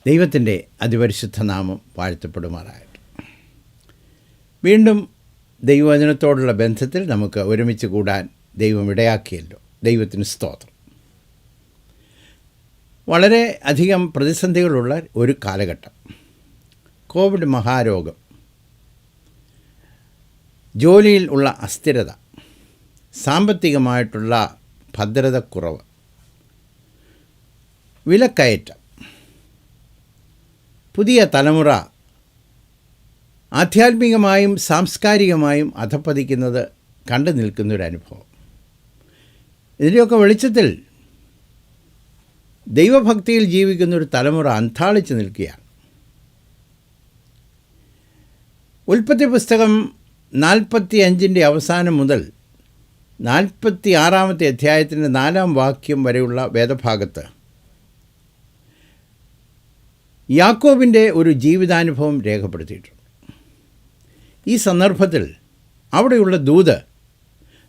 ദൈവത്തിൻ്റെ അതിപരിശുദ്ധ നാമം വാഴ്ത്തപ്പെടുമാറാകട്ടെ. വീണ്ടും ദൈവവചനത്തോടുള്ള ബന്ധത്തിൽ നമുക്ക് ഒരുമിച്ച് കൂടാൻ ദൈവം ഇടയാക്കിയല്ലോ. ദൈവത്തിന് സ്തോത്രം. വളരെ അധികം പ്രതിസന്ധികളുള്ള ഒരു കാലഘട്ടം, കോവിഡ് മഹാരോഗം, ജോലിയിൽ ഉള്ള അസ്ഥിരത, സാമ്പത്തികമായിട്ടുള്ള ഭദ്രതക്കുറവ്, വിലക്കയറ്റം, പുതിയ തലമുറ ആധ്യാത്മികമായും സാംസ്കാരികമായും അധപ്പതിക്കുന്നത് കണ്ടു നിൽക്കുന്നൊരനുഭവം. ഇതിൻ്റെയൊക്കെ വെളിച്ചത്തിൽ ദൈവഭക്തിയിൽ ജീവിക്കുന്നൊരു തലമുറ അന്താളിച്ച് നിൽക്കുകയാണ്. ഉൽപ്പത്തി പുസ്തകം 45 അവസാനം മുതൽ 46 അധ്യായത്തിൻ്റെ 4 വാക്യം വരെയുള്ള വേദഭാഗത്ത് യാക്കോബിൻ്റെ ഒരു ജീവിതാനുഭവം രേഖപ്പെടുത്തിയിട്ടുണ്ട്. ഈ സന്ദർഭത്തിൽ അവിടെയുള്ള ദൂത്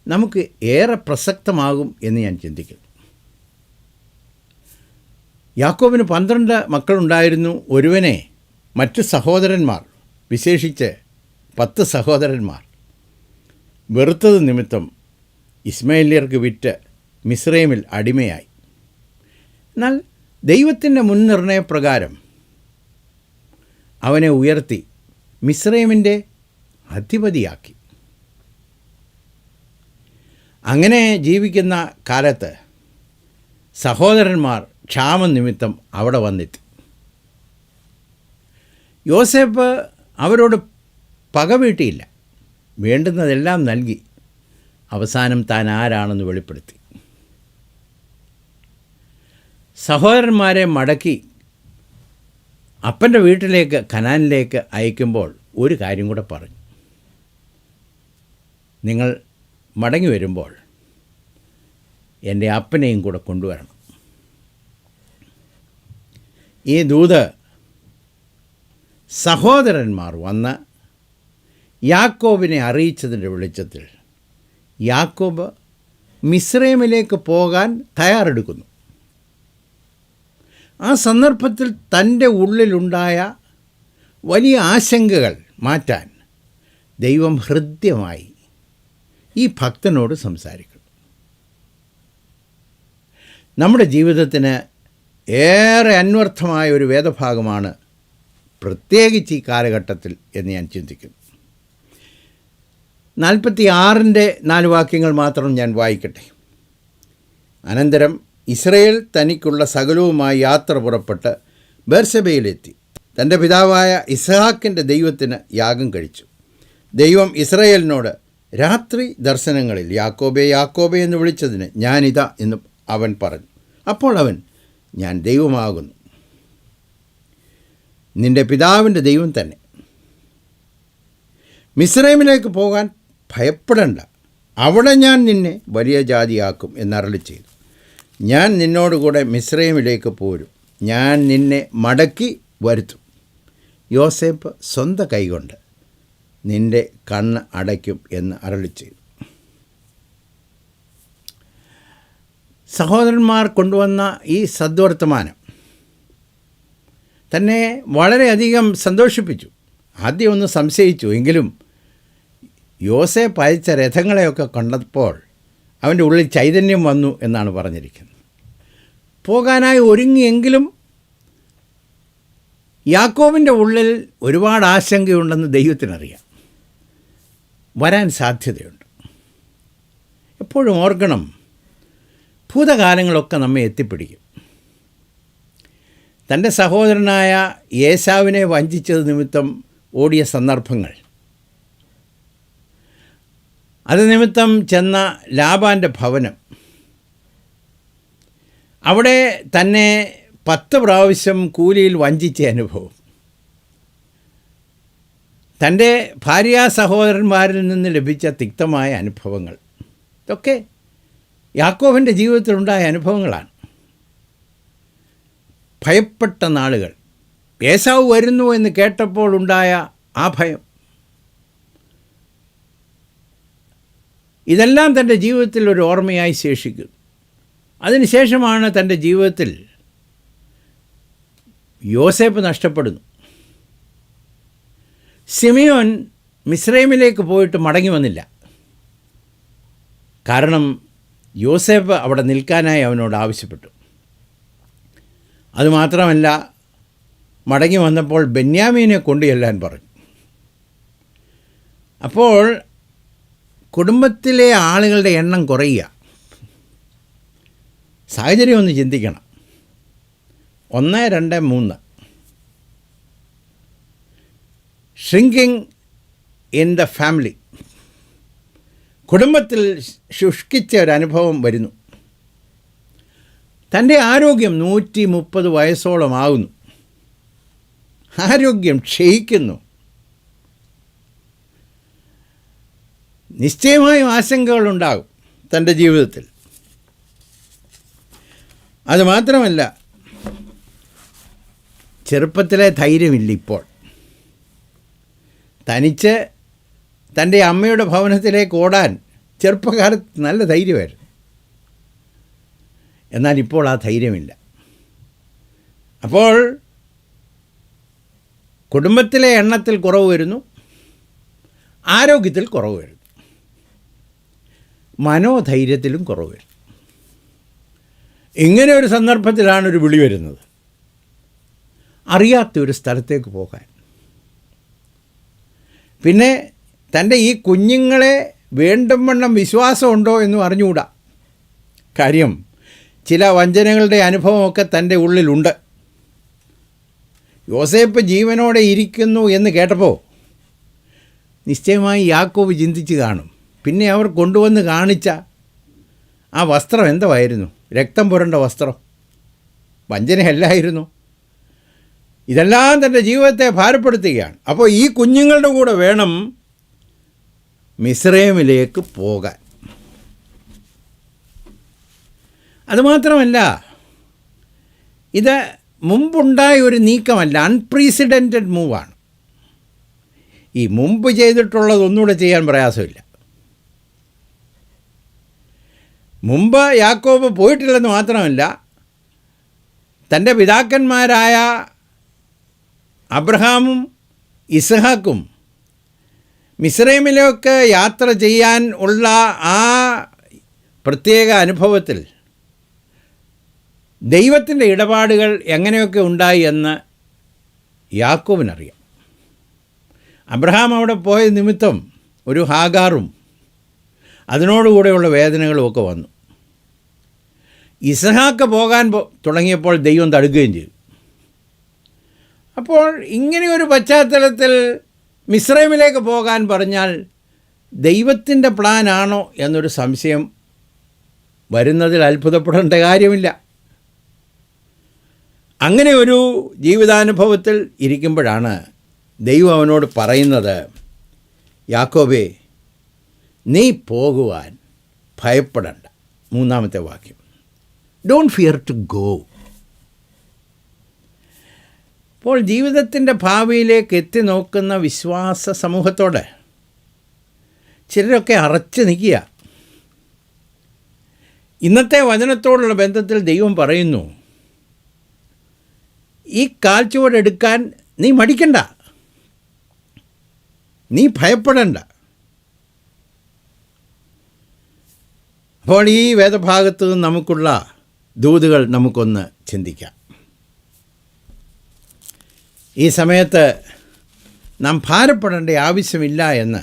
നമുക്ക് ഏറെ പ്രസക്തമാകും എന്ന് ഞാൻ ചിന്തിക്കുന്നു. യാക്കോബിന് 12 മക്കളുണ്ടായിരുന്നു. ഒരുവനെ മറ്റ് സഹോദരന്മാർ, വിശേഷിച്ച് 10 സഹോദരന്മാർ വെറുത്തത് നിമിത്തം ഇസ്മായേല്യർക്ക് വിറ്റ് മിസ്രൈമിൽ അടിമയായി. എന്നാൽ ദൈവത്തിൻ്റെ മുൻനിർണയപ്രകാരം അവനെ ഉയർത്തി മിസ്രൈമിൻ്റെ അധിപതിയാക്കി. അങ്ങനെ ജീവിക്കുന്ന കാലത്ത് സഹോദരന്മാർ ക്ഷാമം നിമിത്തം അവിടെ വന്നെത്തി. യോസേപ്പ് അവരോട് പകവീട്ടിയില്ല, വേണ്ടുന്നതെല്ലാം നൽകി അവസാനം താൻ ആരാണെന്ന് വെളിപ്പെടുത്തി. സഹോദരന്മാരെ മടക്കി അപ്പൻ്റെ വീട്ടിലേക്ക്, കനാനിലേക്ക് അയക്കുമ്പോൾ ഒരു കാര്യം കൂടെ പറഞ്ഞു: നിങ്ങൾ മടങ്ങി വരുമ്പോൾ എൻ്റെ അപ്പനെയും കൂടെ കൊണ്ടുവരണം. ഈ ദൂത് സഹോദരന്മാർ വന്ന് യാക്കോബിനെ അറിയിച്ചതിൻ്റെ വെളിച്ചത്തിൽ യാക്കോബ് മിസ്രൈമിലേക്ക് പോകാൻ തയ്യാറെടുക്കുന്നു. ആ സന്ദർഭത്തിൽ തൻ്റെ ഉള്ളിലുണ്ടായ വലിയ ആശങ്കകൾ മാറ്റാൻ ദൈവം ഹൃദ്യമായി ഈ ഭക്തനോട് സംസാരിക്കുന്നു. നമ്മുടെ ജീവിതത്തിന് ഏറെ അന്വർത്ഥമായ ഒരു വേദഭാഗമാണ് പ്രത്യേകിച്ച് ഈ കാലഘട്ടത്തിൽ എന്ന് ഞാൻ ചിന്തിക്കുന്നു. 46 4 വാക്യങ്ങൾ മാത്രം ഞാൻ വായിക്കട്ടെ. അനന്തരം ഇസ്രയേൽ തനിക്കുള്ള സകലവുമായി യാത്ര പുറപ്പെട്ട് ബേർശബയിലെത്തി തൻ്റെ പിതാവായ ഇസ്ഹാക്കിൻ്റെ ദൈവത്തിന് യാഗം കഴിച്ചു. ദൈവം ഇസ്രയേലിനോട് രാത്രി ദർശനങ്ങളിൽ യാക്കോബേ യാക്കോബേ എന്ന് വിളിച്ചതിന് ഞാനിതാ എന്ന് അവൻ പറഞ്ഞു. അപ്പോൾ അവൻ, ഞാൻ ദൈവമാകുന്നു, നിൻ്റെ പിതാവിൻ്റെ ദൈവം തന്നെ. മിസ്രൈമിലേക്ക് പോകാൻ ഭയപ്പെടേണ്ട, അവിടെ ഞാൻ നിന്നെ വലിയ ജാതിയാക്കും എന്നരുളി ചെയ്തു. ഞാൻ നിന്നോടുകൂടെ മിസ്രൈമിലേക്ക് പോരും, ഞാൻ നിന്നെ മടക്കി വരുത്തും. യോസേപ്പ് സ്വന്തം കൈകൊണ്ട് നിൻ്റെ കണ്ണ് അടയ്ക്കും എന്ന് അരുളി ചെയ്തു. സഹോദരന്മാർ കൊണ്ടുവന്ന ഈ സദ്വർത്തമാനം തന്നെ വളരെയധികം സന്തോഷിപ്പിച്ചു. ആദ്യം ഒന്ന് സംശയിച്ചു, എങ്കിലും യോസേപ്പ് അയച്ച രഥങ്ങളെയൊക്കെ കണ്ടപ്പോൾ അവൻ്റെ ഉള്ളിൽ ചൈതന്യം വന്നു എന്നാണ് പറഞ്ഞിരിക്കുന്നത്. പോകാനായി ഒരുങ്ങിയെങ്കിലും യാക്കോബിൻ്റെ ഉള്ളിൽ ഒരുപാട് ആശങ്കയുണ്ടെന്ന് ദൈവത്തിനറിയാം. വരാൻ സാധ്യതയുണ്ട്. എപ്പോഴും ഓർക്കണം, ഭൂതകാലങ്ങളൊക്കെ നമ്മെ എത്തിപ്പിടിക്കും. തൻ്റെ സഹോദരനായ ഏശാവിനെ വഞ്ചിച്ചത് നിമിത്തം ഓടിയ സന്ദർഭങ്ങൾ, അത് നിമിത്തം ചെന്ന ലാബാൻ്റെ ഭവനം, അവിടെ തന്നെ 10 പ്രാവശ്യം കൂലിയിൽ വഞ്ചിച്ച അനുഭവം, തൻ്റെ ഭാര്യാ സഹോദരന്മാരിൽ നിന്ന് ലഭിച്ച തിക്തമായ അനുഭവങ്ങൾ, ഇതൊക്കെ യാക്കോബിൻ്റെ ജീവിതത്തിലുണ്ടായ അനുഭവങ്ങളാണ്. ഭയപ്പെട്ട നാളുകൾ, ഏശാവ് വരുന്നു എന്ന് കേട്ടപ്പോൾ ഉണ്ടായ ആ ഭയം, ഇതെല്ലാം തൻ്റെ ജീവിതത്തിൽ ഒരു ഓർമ്മയായി ശേഷിക്കുന്നു. അതിനുശേഷമാണ് തൻ്റെ ജീവിതത്തിൽ യോസേപ്പ് നഷ്ടപ്പെടുന്നു. സിമിയോൻ മിസ്രൈമിലേക്ക് പോയിട്ട് മടങ്ങി വന്നില്ല. കാരണം യോസേപ്പ് അവിടെ നിൽക്കാനായി അവനോട് ആവശ്യപ്പെട്ടു. അതുമാത്രമല്ല, മടങ്ങി വന്നപ്പോൾ ബെന്യാമീനെ കൊണ്ടുചെല്ലാൻ പറഞ്ഞു. അപ്പോൾ കുടുംബത്തിലെ ആളുകളുടെ എണ്ണം കുറയുക. സാഹചര്യം ഒന്ന് ചിന്തിക്കണം. 1, 2, 3 ഷ്രിങ്കിങ് ഇൻ ദ ഫാമിലി. കുടുംബത്തിൽ ശുഷ്കിച്ച ഒരനുഭവം വരുന്നു. തൻ്റെ ആരോഗ്യം 130 വയസ്സോളം ആകുന്നു. ആരോഗ്യം ക്ഷയിക്കുന്നു. നിശ്ചയമായും ആശങ്കകളുണ്ടാകും തൻ്റെ ജീവിതത്തിൽ. അതുമാത്രമല്ല, ചെറുപ്പത്തിലെ ധൈര്യമില്ല. ഇപ്പോൾ തനിച്ച് തൻ്റെ അമ്മയുടെ ഭവനത്തിലേക്ക് ഓടാൻ ചെറുപ്പകാലത്ത് നല്ല ധൈര്യമായിരുന്നു. എന്നാൽ ഇപ്പോൾ ആ ധൈര്യമില്ല. അപ്പോൾ കുടുംബത്തിലെ എണ്ണത്തിൽ കുറവ് വരുന്നു, ആരോഗ്യത്തിൽ കുറവ് വരുന്നു, മനോധൈര്യത്തിലും കുറവ് വരുന്നു. ഇങ്ങനെ ഒരു സന്ദർഭത്തിലാണ് ഒരു വിളി വരുന്നത്, അറിയാത്തൊരു സ്ഥലത്തേക്ക് പോകാൻ. പിന്നെ തൻ്റെ ഈ കുഞ്ഞുങ്ങളെ വേണ്ടും വണ്ണം വിശ്വാസമുണ്ടോ എന്നും അറിഞ്ഞുകൂടാ. കാര്യം ചില വഞ്ചനകളുടെ അനുഭവമൊക്കെ തൻ്റെ ഉള്ളിലുണ്ട്. യോസേപ്പ് ജീവനോടെ ഇരിക്കുന്നു എന്ന് കേട്ടപ്പോൾ നിശ്ചയമായി യാക്കോബ് ചിന്തിച്ച് കാണും, പിന്നെ അവർ കൊണ്ടുവന്ന് കാണിച്ച ആ വസ്ത്രം എന്തായിരുന്നു? രക്തം പുരണ്ട വസ്ത്രം, വഞ്ചനയല്ലായിരുന്നു. ഇതെല്ലാം തൻ്റെ ജീവിതത്തെ ഭാരപ്പെടുത്തുകയാണ്. അപ്പോൾ ഈ കുഞ്ഞുങ്ങളുടെ കൂടെ വേണം മിസ്രൈമിലേക്ക് പോകാൻ. അതുമാത്രമല്ല, ഇത് മുമ്പുണ്ടായ ഒരു നീക്കമല്ല, അൺപ്രീസിഡൻറ്റഡ് മൂവാണ്. ഈ മുമ്പ് ചെയ്തിട്ടുള്ളത് ഒന്നുകൂടെ ചെയ്യാൻ പ്രയാസമില്ല. മുമ്പ് യാക്കോബ് പോയിട്ടില്ലെന്ന് മാത്രമല്ല, തൻ്റെ പിതാക്കന്മാരായ അബ്രഹാമും ഇസ്ഹാക്കും മിസ്രൈമിലേക്ക് യാത്ര ചെയ്യാൻ ഉള്ള ആ പ്രത്യേക അനുഭവത്തിൽ ദൈവത്തിൻ്റെ ഇടപാടുകൾ എങ്ങനെയൊക്കെ ഉണ്ടായി എന്ന് യാക്കോബിനറിയാം. അബ്രഹാം അവിടെ പോയ നിമിത്തം ഒരു ഹാഗാറും അതിനോടുകൂടെയുള്ള വേദനകളും ഒക്കെ വന്നു. ഇസ്ഹാക്ക് പോകാൻ തുടങ്ങിയപ്പോൾ ദൈവം തടുക്കുകയും ചെയ്തു. അപ്പോൾ ഇങ്ങനെയൊരു പശ്ചാത്തലത്തിൽ മിസ്രൈമിലേക്ക് പോകാൻ പറഞ്ഞാൽ ദൈവത്തിൻ്റെ പ്ലാനാണോ എന്നൊരു സംശയം വരുന്നതിൽ അത്ഭുതപ്പെടേണ്ട കാര്യമില്ല. അങ്ങനെ ഒരു ജീവിതാനുഭവത്തിൽ ഇരിക്കുമ്പോഴാണ് ദൈവം അവനോട് പറയുന്നത്, യാക്കോബേ, നീ പോകുവാൻ ഭയപ്പെടണ്ട. 3-ാമത്തെ വാക്യം, ഡോണ്ട് ഫിയർ ടു ഗോ. അപ്പോൾ ജീവിതത്തിൻ്റെ ഭാവിയിലേക്ക് എത്തി നോക്കുന്ന വിശ്വാസ സമൂഹത്തോട് ചിലരൊക്കെ അറച്ചു നിൽക്കുക. ഇന്നത്തെ വചനത്തോടുള്ള ബന്ധത്തിൽ ദൈവം പറയുന്നു, ഈ കാൽച്ചുവടെടുക്കാൻ നീ മടിക്കണ്ട, നീ ഭയപ്പെടണ്ട. അപ്പോൾ ഈ വേദഭാഗത്ത് നിന്ന് നമുക്കുള്ള ദൂതുകൾ നമുക്കൊന്ന് ചിന്തിക്കാം. ഈ സമയത്ത് നാം ഭാരപ്പെടേണ്ട ആവശ്യമില്ല എന്ന്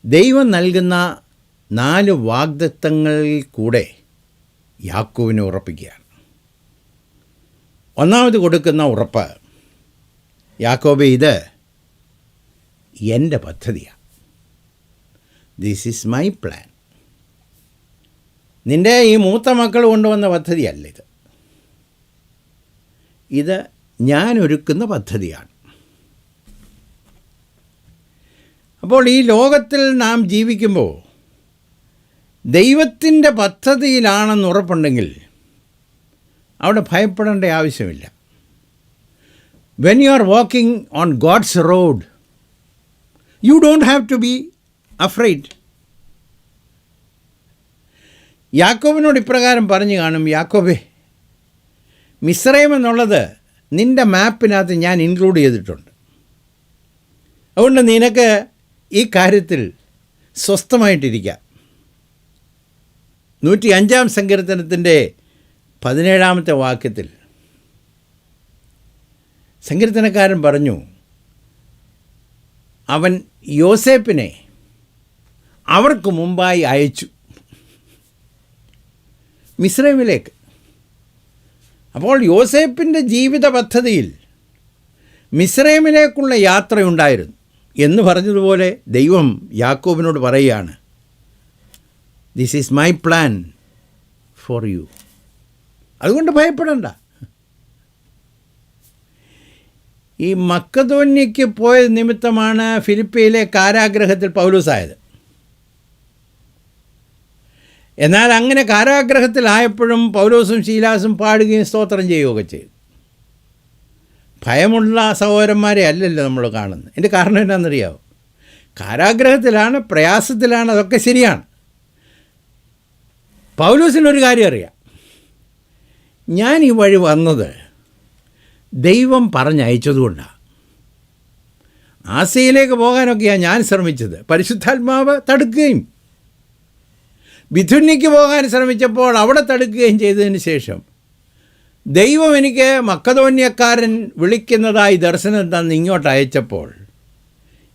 ദൈവം നൽകുന്ന 4 വാഗ്ദത്തങ്ങളിൽ കൂടെ യാക്കോബിനെ ഉറപ്പിക്കുകയാണ്. ഒന്നാമത് കൊടുക്കുന്ന ഉറപ്പ്, യാക്കോബേ, ഇത് എൻ്റെ പദ്ധതിയാണ്. This is my plan. നിൻ്റെ ഈ മൂത്ത മക്കൾ കൊണ്ടുവന്ന പദ്ധതിയല്ല ഇത്. ഇത് ഞാൻ ഒരുക്കുന്ന പദ്ധതിയാണ്. അപ്പോൾ ഈ ലോകത്തിൽ നാം ജീവിക്കുമ്പോൾ ദൈവത്തിൻ്റെ പദ്ധതിയിലാണെന്ന് ഉറപ്പുണ്ടെങ്കിൽ അവിടെ ഭയപ്പെടേണ്ട ആവശ്യമില്ല. When you are walking on God's road, you don't have to be afraid. യാക്കോബിനോട് ഇപ്രകാരം പറഞ്ഞു കാണും, യാക്കോബേ, മിസ്രൈം എന്നുള്ളത് നിൻ്റെ മാപ്പിനകത്ത് ഞാൻ ഇൻക്ലൂഡ് ചെയ്തിട്ടുണ്ട്. അതുകൊണ്ട് നിനക്ക് ഈ കാര്യത്തിൽ സ്വസ്ഥമായിട്ടിരിക്കാം. 105 സങ്കീർത്തനത്തിൻ്റെ 17 വാക്യത്തിൽ സങ്കീർത്തനക്കാരൻ പറഞ്ഞു, അവൻ യോസേപ്പിനെ അവർക്ക് മുമ്പായി അയച്ചു മിസ്രൈമിലേക്ക്. അപ്പോൾ യോസേപ്പിൻ്റെ ജീവിത പദ്ധതിയിൽ മിസ്രൈമിലേക്കുള്ള യാത്രയുണ്ടായിരുന്നു എന്ന് പറഞ്ഞതുപോലെ ദൈവം യാക്കോബിനോട് പറയുകയാണ്, this is my plan for you. അതുകൊണ്ട് ഭയപ്പെടണ്ട. ഈ മക്കദോന്യയ്ക്ക് പോയ നിമിത്തമാണ് ഫിലിപ്പിയിലെ കാരാഗ്രഹത്തിൽ പൗലോസായത്. എന്നാൽ അങ്ങനെ കാരാഗ്രഹത്തിലായപ്പോഴും പൗലോസും ശീലാസും പാടുകയും സ്തോത്രം ചെയ്യുകയൊക്കെ ചെയ്തു. ഭയമുള്ള സഹോദരന്മാരെ അല്ലല്ലോ നമ്മൾ കാണുന്നത്. എൻ്റെ കാരണം എന്താണെന്നറിയാമോ? കാരാഗ്രഹത്തിലാണ്, പ്രയാസത്തിലാണ്, അതൊക്കെ ശരിയാണ്. പൗലോസിനൊരു കാര്യം അറിയാം, ഞാൻ ഈ വഴി വന്നത് ദൈവം പറഞ്ഞയച്ചതുകൊണ്ടാണ്. ആസിയയിലേക്ക് പോകാനൊക്കെയാണ് ഞാൻ ശ്രമിച്ചത്. പരിശുദ്ധാത്മാവ് തടുക്കുകയും ബിഥുന്യയ്ക്ക് പോകാൻ ശ്രമിച്ചപ്പോൾ അവിടെ തടുക്കുകയും ചെയ്തതിന് ശേഷം ദൈവം എനിക്ക് മക്കദോന്യക്കാരൻ വിളിക്കുന്നതായി ദർശനം തന്ന് ഇങ്ങോട്ട് അയച്ചപ്പോൾ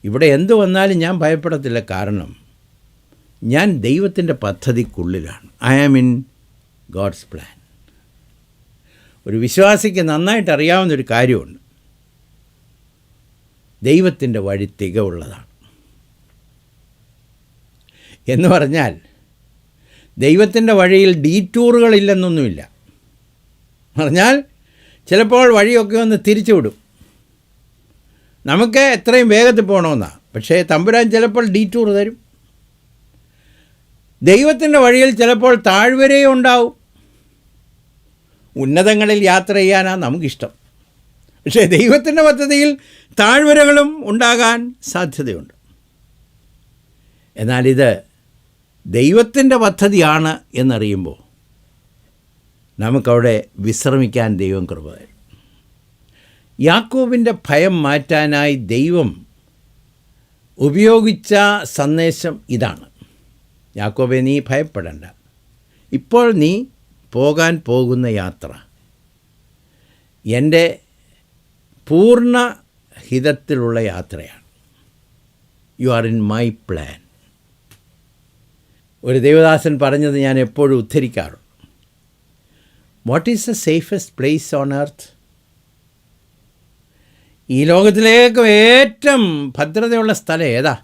ഇവിടെ എന്തു വന്നാലും ഞാൻ ഭയപ്പെടത്തില്ല. കാരണം ഞാൻ ദൈവത്തിൻ്റെ പദ്ധതിക്കുള്ളിലാണ്. I am in God's plan. ഒരു വിശ്വാസിക്ക് നന്നായിട്ട് അറിയാവുന്നൊരു കാര്യമുണ്ട്, ദൈവത്തിൻ്റെ വഴി തികവുള്ളതാണ്. എന്ന് പറഞ്ഞാൽ ദൈവത്തിൻ്റെ വഴിയിൽ ഡീറ്റൂറുകളില്ലെന്നൊന്നുമില്ല. പറഞ്ഞാൽ ചിലപ്പോൾ വഴിയൊക്കെ ഒന്ന് തിരിച്ചു വിടും. നമുക്ക് എത്രയും വേഗത്തിൽ പോകണമെന്നാണ്, പക്ഷേ തമ്പുരാൻ ചിലപ്പോൾ ഡീറ്റൂർ തരും. ദൈവത്തിൻ്റെ വഴിയിൽ ചിലപ്പോൾ താഴ്വരയും ഉണ്ടാവും. ഉന്നതങ്ങളിൽ യാത്ര ചെയ്യാനാണ് നമുക്കിഷ്ടം, പക്ഷേ ദൈവത്തിൻ്റെ പദ്ധതിയിൽ താഴ്വരകളും ഉണ്ടാകാൻ സാധ്യതയുണ്ട്. എന്നാൽ ഇത് ദൈവത്തിൻ്റെ പദ്ധതിയാണ് എന്നറിയുമ്പോൾ നമുക്കവിടെ വിശ്രമിക്കാൻ ദൈവം കൃപ തരും. യാക്കോബിൻ്റെ ഭയം മാറ്റാനായി ദൈവം ഉപയോഗിച്ച സന്ദേശം ഇതാണ്: യാക്കോബെ, നീ ഭയപ്പെടേണ്ട. ഇപ്പോൾ നീ പോകാൻ പോകുന്ന യാത്ര എൻ്റെ പൂർണ്ണ ഹിതത്തിലുള്ള യാത്രയാണ്. You are in my plan. ഒരു ദേവദാസൻ പറഞ്ഞത് ഞാൻ എപ്പോഴും ഉദ്ധരിക്കാറുണ്ട്. What is the safest place on earth? ഈ ലോകത്തിലേക്ക് ഏറ്റവും ഭദ്രതയുള്ള സ്ഥലം ഏതാ?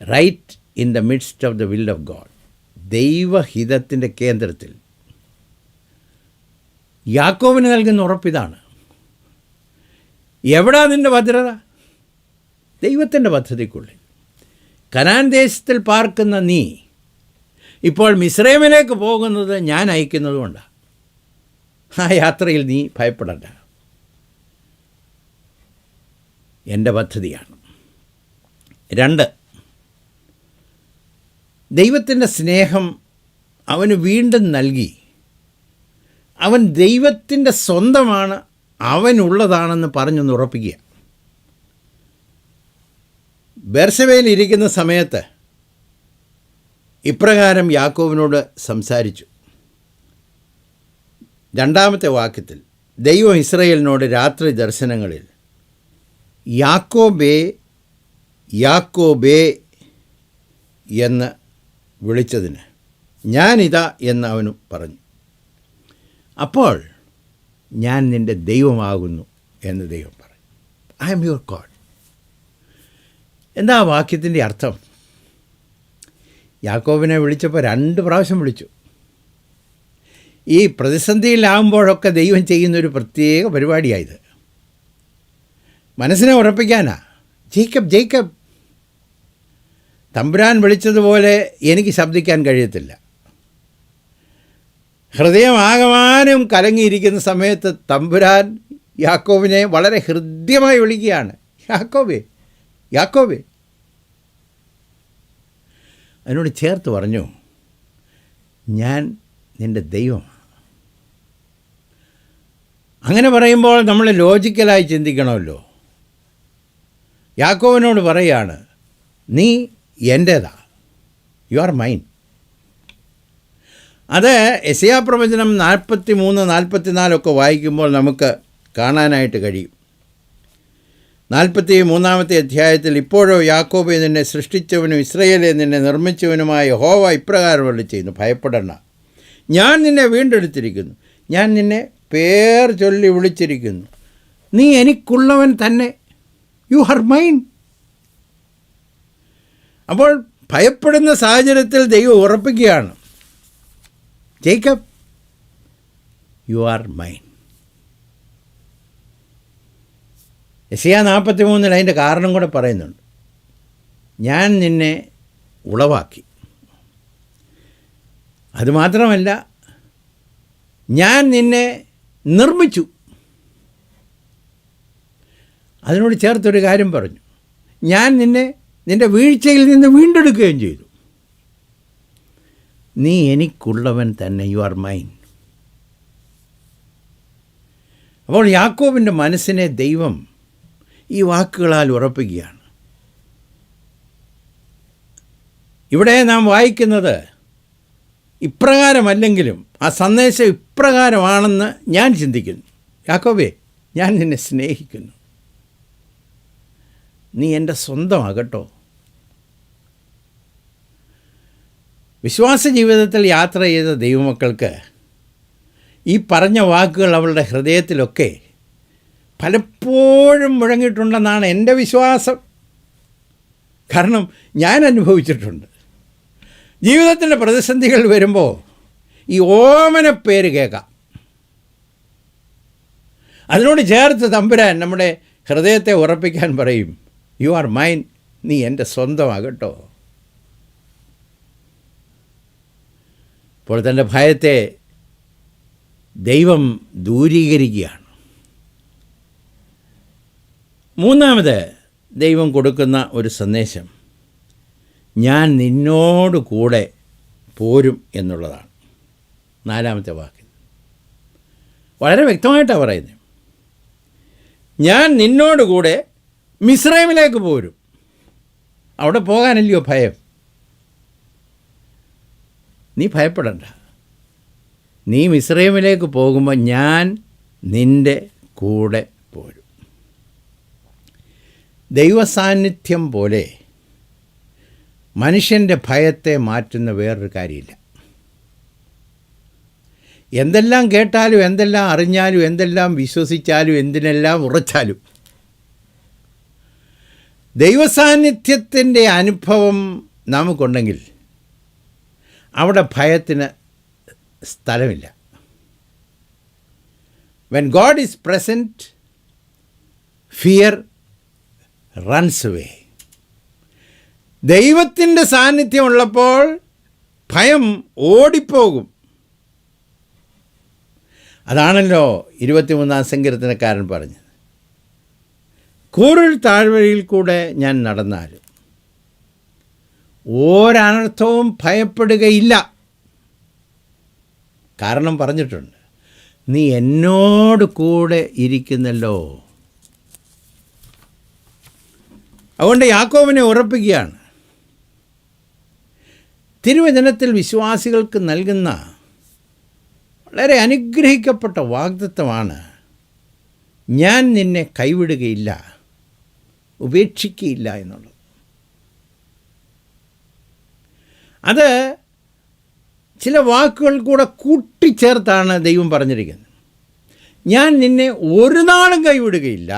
Right in the midst of the will of God. ദൈവഹിതത്തിൻ്റെ കേന്ദ്രത്തിൽ. യാക്കോബിന് നൽകുന്ന ഉറപ്പിതാണ്. എവിടാ നിൻ്റെ ഭദ്രത? ദൈവത്തിൻ്റെ പദ്ധതിക്കുള്ളിൽ. കനാൻ ദേശത്തിൽ പാർക്കുന്ന നീ ഇപ്പോൾ മിസ്രൈമിലേക്ക് പോകുന്നത് ഞാൻ അയക്കുന്നതുകൊണ്ടാണ്. ആ യാത്രയിൽ നീ ഭയപ്പെടണ്ട. എൻ്റെ പദ്ധതിയാണ്. 2, ദൈവത്തിൻ്റെ സ്നേഹം അവന് വീണ്ടും നൽകി. അവൻ ദൈവത്തിൻ്റെ സ്വന്തമാണ്, അവനുള്ളതാണെന്ന് പറഞ്ഞൊന്ന് ഉറപ്പിക്കുക. ബേർശബയിൽ ഇരിക്കുന്ന സമയത്ത് ഇപ്രകാരം യാക്കോബിനോട് സംസാരിച്ചു. 2 വാക്യത്തിൽ ദൈവം ഇസ്രായേലിനോട് രാത്രി ദർശനങ്ങളിൽ യാക്കോബേ യാക്കോബേ എന്ന് വിളിച്ചതിന് ഞാനിതാ എന്ന് അവന് പറഞ്ഞു. അപ്പോൾ ഞാൻ നിൻ്റെ ദൈവമാകുന്നു എന്ന് ദൈവം പറഞ്ഞു. I am your God. എന്താ വാക്യത്തിൻ്റെ അർത്ഥം? യാക്കോബിനെ വിളിച്ചപ്പോൾ 2 പ്രാവശ്യം വിളിച്ചു. ഈ പ്രതിസന്ധിയിലാകുമ്പോഴൊക്കെ ദൈവം ചെയ്യുന്നൊരു പ്രത്യേക പരിപാടിയായത്. മനസ്സിനെ ഉറപ്പിക്കാനാ. Jacob Jacob. തമ്പുരാൻ വിളിച്ചതുപോലെ എനിക്ക് ശബ്ദിക്കാൻ കഴിയത്തില്ല. ഹൃദയം ആകമാനം കലങ്ങിയിരിക്കുന്ന സമയത്ത് തമ്പുരാൻ യാക്കോബിനെ വളരെ ഹൃദ്യമായി വിളിക്കുകയാണ്, യാക്കോബേ യാക്കോബേ. അതിനോട് ചേർത്ത് പറഞ്ഞു, ഞാൻ നിൻ്റെ ദൈവമാണ്. അങ്ങനെ പറയുമ്പോൾ നമ്മൾ ലോജിക്കലായി ചിന്തിക്കണമല്ലോ. യാക്കോബിനോട് പറയാണ്, നീ എൻ്റേതാ, യു ആർ മൈൻ. അത് യെശയ്യാ പ്രവചനം 43, 44 വായിക്കുമ്പോൾ നമുക്ക് കാണാനായിട്ട് കഴിയും. 43-ാമത്തെ അധ്യായത്തിൽ, ഇപ്പോഴോ യാക്കോബെ, നിന്നെ സൃഷ്ടിച്ചവനും ഇസ്രായേലെ നിന്നെ നിർമ്മിച്ചവനുമായ യഹോവ ഇപ്രകാരം അരുളിച്ചെയ്യുന്നു, ഭയപ്പെടേണ്ട, ഞാൻ നിന്നെ വീണ്ടെടുത്തിരിക്കുന്നു, ഞാൻ നിന്നെ പേർ ചൊല്ലി വിളിച്ചിരിക്കുന്നു, നീ എനിക്കുള്ളവൻ തന്നെ, യു ആർ മൈൻ. അപ്പോൾ ഭയപ്പെടുന്ന സാഹചര്യത്തിൽ ദൈവം ഉറപ്പിക്കുകയാണ്, ജേക്കബ്, യു ആർ മൈൻ. യെശയ്യാ 43 അതിൻ്റെ കാരണം കൂടെ പറയുന്നുണ്ട്. ഞാൻ നിന്നെ ഉളവാക്കി, അതുമാത്രമല്ല ഞാൻ നിന്നെ നിർമ്മിച്ചു. അതിനോട് ചേർത്തൊരു കാര്യം പറഞ്ഞു, ഞാൻ നിൻ്റെ വീഴ്ചയിൽ നിന്ന് വീണ്ടെടുക്കുകയും ചെയ്തു. നീ എനിക്കുള്ളവൻ തന്നെ, യു ആർ മൈൻ. അപ്പോൾ യാക്കോബിൻ്റെ മനസ്സിനെ ദൈവം ഈ വാക്കുകളാൽ ഉറപ്പിക്കുകയാണ്. ഇവിടെ നാം വായിക്കുന്നത് ഇപ്രകാരമല്ലെങ്കിലും ആ സന്ദേശം ഇപ്രകാരമാണെന്ന് ഞാൻ ചിന്തിക്കുന്നു. യാക്കോബേ, ഞാൻ നിന്നെ സ്നേഹിക്കുന്നു, നീ എൻ്റെ സ്വന്തമാകട്ടോ. വിശ്വാസ ജീവിതത്തിൽ യാത്ര ചെയ്ത ദൈവമക്കൾക്ക് ഈ പറഞ്ഞ വാക്കുകൾ അവളുടെ ഹൃദയത്തിലൊക്കെ പലപ്പോഴും മുഴങ്ങിയിട്ടുണ്ടെന്നാണ് എൻ്റെ വിശ്വാസം. കാരണം ഞാൻ അനുഭവിച്ചിട്ടുണ്ട്. ജീവിതത്തിൻ്റെ പ്രതിസന്ധികൾ വരുമ്പോൾ ഈ ഓമന പേര് കേൾക്കാം. അതിനോട് ചേർത്ത് തമ്പുരാൻ നമ്മുടെ ഹൃദയത്തെ ഉറപ്പിക്കാൻ പറയും, യു ആർ മൈൻ, നീ എൻ്റെ സ്വന്തമാകട്ടോ. ഇപ്പോൾ തൻ്റെ ഭയത്തെ ദൈവം ദൂരീകരിക്കുകയാണ്. മൂന്നാമത് ദൈവം കൊടുക്കുന്ന ഒരു സന്ദേശം, ഞാൻ നിന്നോട് കൂടെ പോരും എന്നുള്ളതാണ്. 4-ാമത്തെ വാക്കിൽ വളരെ വ്യക്തമായിട്ടാണ് പറയുന്നത്, ഞാൻ നിന്നോട് കൂടെ മിസ്രൈമിലേക്ക് പോരും. അവിടെ പോകാനല്ലയോ ഭയം? നീ ഭയപ്പെടണ്ട. നീ മിസ്രൈമിലേക്ക് പോകുമ്പോൾ ഞാൻ നിൻ്റെ കൂടെ പോരും. ദൈവസാന്നിധ്യം പോലെ മനുഷ്യൻ്റെ ഭയത്തെ മാറ്റുന്ന വേറൊരു കാര്യമില്ല. എന്തെല്ലാം കേട്ടാലും, എന്തെല്ലാം അറിഞ്ഞാലും, എന്തെല്ലാം വിശ്വസിച്ചാലും, എന്തിനെല്ലാം ഉറച്ചാലും, ദൈവസാന്നിധ്യത്തിൻ്റെ അനുഭവം നമുക്കുണ്ടെങ്കിൽ അവിടെ ഭയത്തിന് സ്ഥലമില്ല. When God is present, fear runs away. ദൈവത്തിൻ്റെ സാന്നിധ്യം ഉള്ളപ്പോൾ ഭയം ഓടിപ്പോകും. അതാണല്ലോ 23-ാം സങ്കീർത്തനക്കാരൻ പറഞ്ഞത്, കൂരിൽ താഴ്വരയിൽ കൂടെ ഞാൻ നടന്നാലും ഒരനർത്ഥവും ഭയപ്പെടുകയില്ല. കാരണം പറഞ്ഞിട്ടുണ്ട്, നീ എന്നോട് കൂടെ ഇരിക്കുന്നല്ലോ. അതുകൊണ്ട് യാക്കോബിനെ ഉറപ്പിക്കുകയാണ്. തിരുവചനത്തിൽ വിശ്വാസികൾക്ക് നൽകുന്ന വളരെ അനുഗ്രഹിക്കപ്പെട്ട വാഗ്ദത്തമാണ്, ഞാൻ നിന്നെ കൈവിടുകയില്ല, ഉപേക്ഷിക്കുകയില്ല എന്നുള്ളത്. അത് ചില വാക്കുകൾ കൂടെ കൂട്ടിച്ചേർത്താണ് ദൈവം പറഞ്ഞിരിക്കുന്നത്. ഞാൻ നിന്നെ ഒരു നാളും കൈവിടുകയില്ല,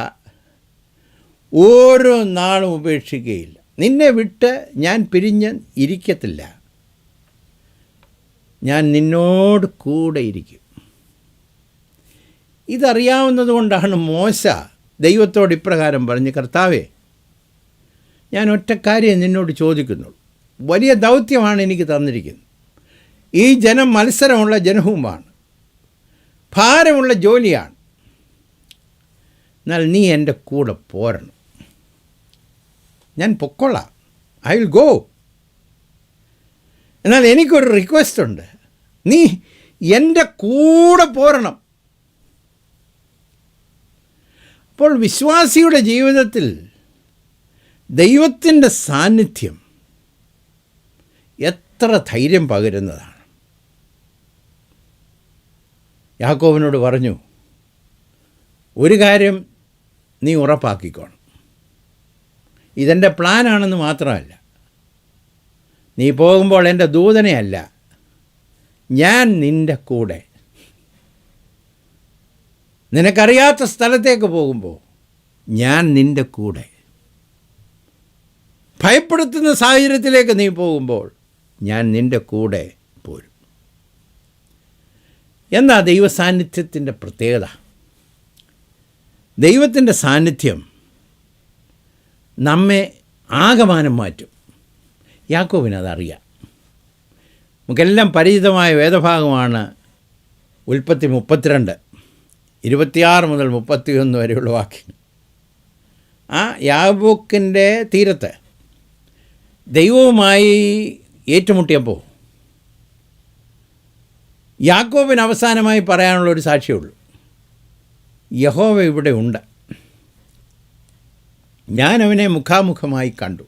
ഓരോ നാളും ഉപേക്ഷിക്കുകയില്ല, നിന്നെ വിട്ട് ഞാൻ പിരിഞ്ഞ് ഇരിക്കത്തില്ല, ഞാൻ നിന്നോട് കൂടെ ഇരിക്കും. ഇതറിയാവുന്നതുകൊണ്ടാണ് മോശ ദൈവത്തോട് ഇപ്രകാരം പറഞ്ഞ്, കർത്താവേ, ഞാൻ ഒറ്റ കാര്യം നിന്നോട് ചോദിക്കുന്നുള്ളൂ, വലിയ ദൗത്യമാണ് എനിക്ക് തന്നിരിക്കുന്നത്. ഈ ജനം മത്സരമുള്ള ജനവുമാണ്, ഭാരമുള്ള ജോലിയാണ്. എന്നാൽ നീ എൻ്റെ കൂടെ പോരണം. ഞാൻ പൊക്കോളാം, ഐ വിൽ ഗോ. എന്നാൽ എനിക്കൊരു റിക്വസ്റ്റ് ഉണ്ട്, നീ എൻ്റെ കൂടെ പോരണം. അപ്പോൾ വിശ്വാസിയുടെ ജീവിതത്തിൽ ദൈവത്തിൻ്റെ സാന്നിധ്യം എത്ര ധൈര്യം പകരുന്നതാണ്. യാക്കോബിനോട് പറഞ്ഞു, ഒരു കാര്യം നീ ഉറപ്പാക്കിക്കോണം, ഇതെൻ്റെ പ്ലാനാണെന്ന് മാത്രമല്ല, നീ പോകുമ്പോൾ എൻ്റെ ദൂതനെയല്ല, ഞാൻ നിൻ്റെ കൂടെ. നിനക്കറിയാത്ത സ്ഥലത്തേക്ക് പോകുമ്പോൾ ഞാൻ നിൻ്റെ കൂടെ. ഭയപ്പെടുത്തുന്ന സാഹചര്യത്തിലേക്ക് നീ പോകുമ്പോൾ ഞാൻ നിൻ്റെ കൂടെ പോരും. എന്താ ദൈവസാന്നിധ്യത്തിൻ്റെ പ്രത്യേകത? ദൈവത്തിൻ്റെ സാന്നിധ്യം നമ്മെ ആകമാനം മാറ്റും. യാക്കോബിനതറിയാം. നമുക്കെല്ലാം പരിചിതമായ വേദഭാഗമാണ് ഉൽപ്പത്തി 32, 26 മുതൽ 31 വരെയുള്ള വാക്യങ്ങൾ. ആ യാബോക്കിൻ്റെ തീരത്ത് ദൈവവുമായി ഏറ്റുമുട്ടിയപ്പോൾ യാക്കോബിന് അവസാനമായി പറയാനുള്ളൊരു സാക്ഷ്യമുള്ളൂ, യഹോവ ഇവിടെ ഉണ്ട്, ഞാൻ അവനെ മുഖാമുഖമായി കണ്ടു.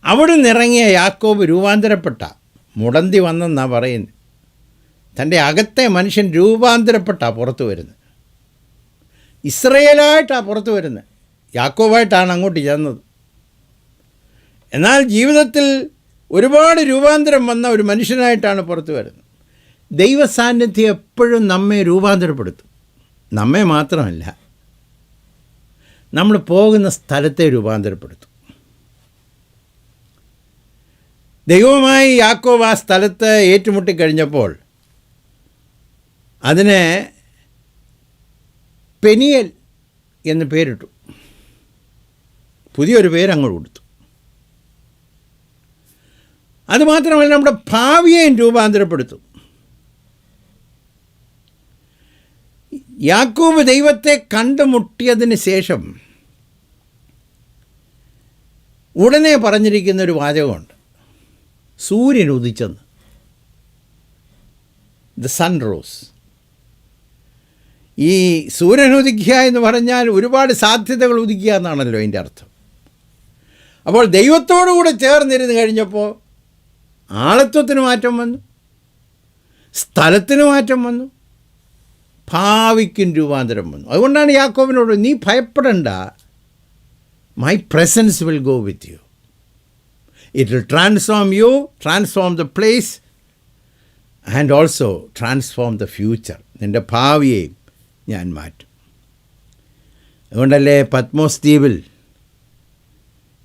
അവിടെ നിന്നിറങ്ങിയ യാക്കോബ് രൂപാന്തരപ്പെട്ട, മുടന്തി വന്നെന്നാണ് പറയുന്നത്. തൻ്റെ അകത്തെ മനുഷ്യൻ രൂപാന്തരപ്പെട്ടാണ് പുറത്തു വരുന്നത്. ഇസ്രയേലായിട്ടാണ് പുറത്തു വരുന്നത്, യാക്കോബായിട്ടാണ് അങ്ങോട്ട് ചെന്നത്. എന്നാൽ ജീവിതത്തിൽ ഒരുപാട് രൂപാന്തരം വന്ന ഒരു മനുഷ്യനായിട്ടാണ് പുറത്തു വരുന്നത്. ദൈവസാന്നിധ്യം എപ്പോഴും നമ്മെ രൂപാന്തരപ്പെടുത്തും. നമ്മെ മാത്രമല്ല, നമ്മൾ പോകുന്ന സ്ഥലത്തെ രൂപാന്തരപ്പെടുത്തും. ദൈവവുമായി യാക്കോബ് ആ സ്ഥലത്ത് ഏറ്റുമുട്ടിക്കഴിഞ്ഞപ്പോൾ അതിന് പെനിയൽ എന്ന് പേരിട്ടു. പുതിയൊരു പേരങ്ങോട്ട് കൊടുത്തു. അതുമാത്രമല്ല, നമ്മുടെ ഭാവിയെയും രൂപാന്തരപ്പെടുത്തും. യാക്കോബ് ദൈവത്തെ കണ്ടുമുട്ടിയതിന് ശേഷം ഉടനെ പറഞ്ഞിരിക്കുന്നൊരു വാചകമുണ്ട്, സൂര്യൻ ഉദിച്ചെന്ന്. The sun rose. ഈ സൂര്യൻ ഉദിക്കുക എന്ന് പറഞ്ഞാൽ ഒരുപാട് സാധ്യതകൾ ഉദിക്കുക എന്നാണല്ലോ അതിൻ്റെ അർത്ഥം. അപ്പോൾ ദൈവത്തോടു കൂടെ ചേർന്നിരുന്ന് കഴിഞ്ഞപ്പോൾ ആളത്വത്തിന് മാറ്റം വന്നു, സ്ഥലത്തിന് മാറ്റം വന്നു, ഭാവിക്കും രൂപാന്തരം വന്നു. അതുകൊണ്ടാണ് യാക്കോബിനോട്, നീ ഭയപ്പെടണ്ട, my presence will go with you, it will transform you, transform the place and also transform the future. നിൻ്റെ ഭാവിയെയും ഞാൻ മാറ്റും. അതുകൊണ്ടല്ലേ പത്മോസ് ദ്വീപിൽ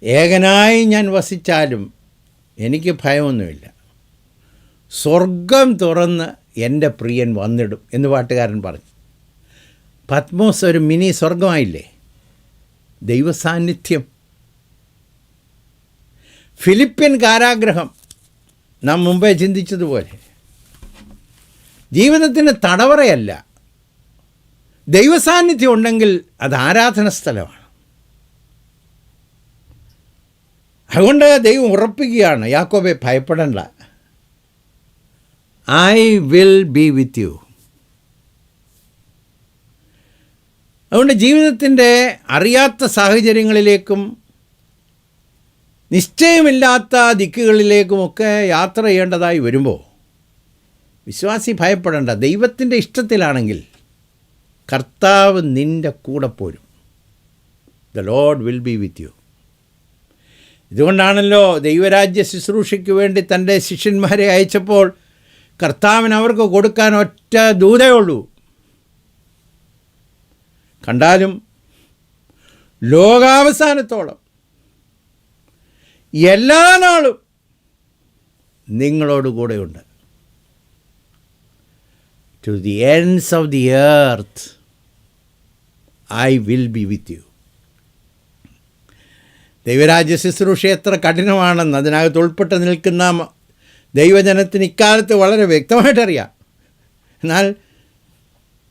ഏകനായി ഞാൻ വസിച്ചാലും എനിക്ക് ഭയമൊന്നുമില്ല, സ്വർഗം തുറന്ന് എൻ്റെ പ്രിയൻ വന്നിടും എന്ന് പാട്ടുകാരൻ പറഞ്ഞു. പത്മോസ് ഒരു മിനി സ്വർഗമായില്ലേ? ദൈവസാന്നിധ്യം. ഫിലിപ്പിയൻ കാരാഗ്രഹം നാം മുമ്പേ ചിന്തിച്ചതുപോലെ ജീവിതത്തിന് തടവറയല്ല. ദൈവസാന്നിധ്യം ഉണ്ടെങ്കിൽ അത് ആരാധന സ്ഥലമാണ്. അതുകൊണ്ട് ദൈവം ഉറപ്പിക്കുകയാണ്, യാക്കോബെ ഭയപ്പെടണ്ട, I will be with you. അതുകൊണ്ട് ജീവിതത്തിൻ്റെ അറിയാത്ത സാഹചര്യങ്ങളിലേക്കും നിശ്ചയമില്ലാത്ത ദിക്കുകളിലേക്കുമൊക്കെ യാത്ര ചെയ്യേണ്ടതായി വരുമ്പോൾ വിശ്വാസി ഭയപ്പെടേണ്ട. ദൈവത്തിൻ്റെ ഇഷ്ടത്തിലാണെങ്കിൽ കർത്താവ് നിൻ്റെ കൂടെ പോരും. The Lord will be with you. ഇതുകൊണ്ടാണല്ലോ ദൈവരാജ്യ ശുശ്രൂഷയ്ക്ക് വേണ്ടി തൻ്റെ ശിഷ്യന്മാരെ അയച്ചപ്പോൾ കർത്താവിന് അവർക്ക് കൊടുക്കാൻ ഒറ്റ ദൂതേ ഉള്ളൂ. കണ്ടാലും ലോകാവസാനത്തോളം എല്ലാ നാളും നിങ്ങളോട് കൂടെയുണ്ട്. To the ends of the earth I will be with you. ദൈവരാജ്യ ശുശ്രൂഷ എത്ര കഠിനമാണെന്ന് അതിനകത്ത് ഉൾപ്പെട്ട് നിൽക്കുന്ന ദൈവജനത്തിന് ഇക്കാലത്ത് വളരെ വ്യക്തമായിട്ടറിയാം. എന്നാൽ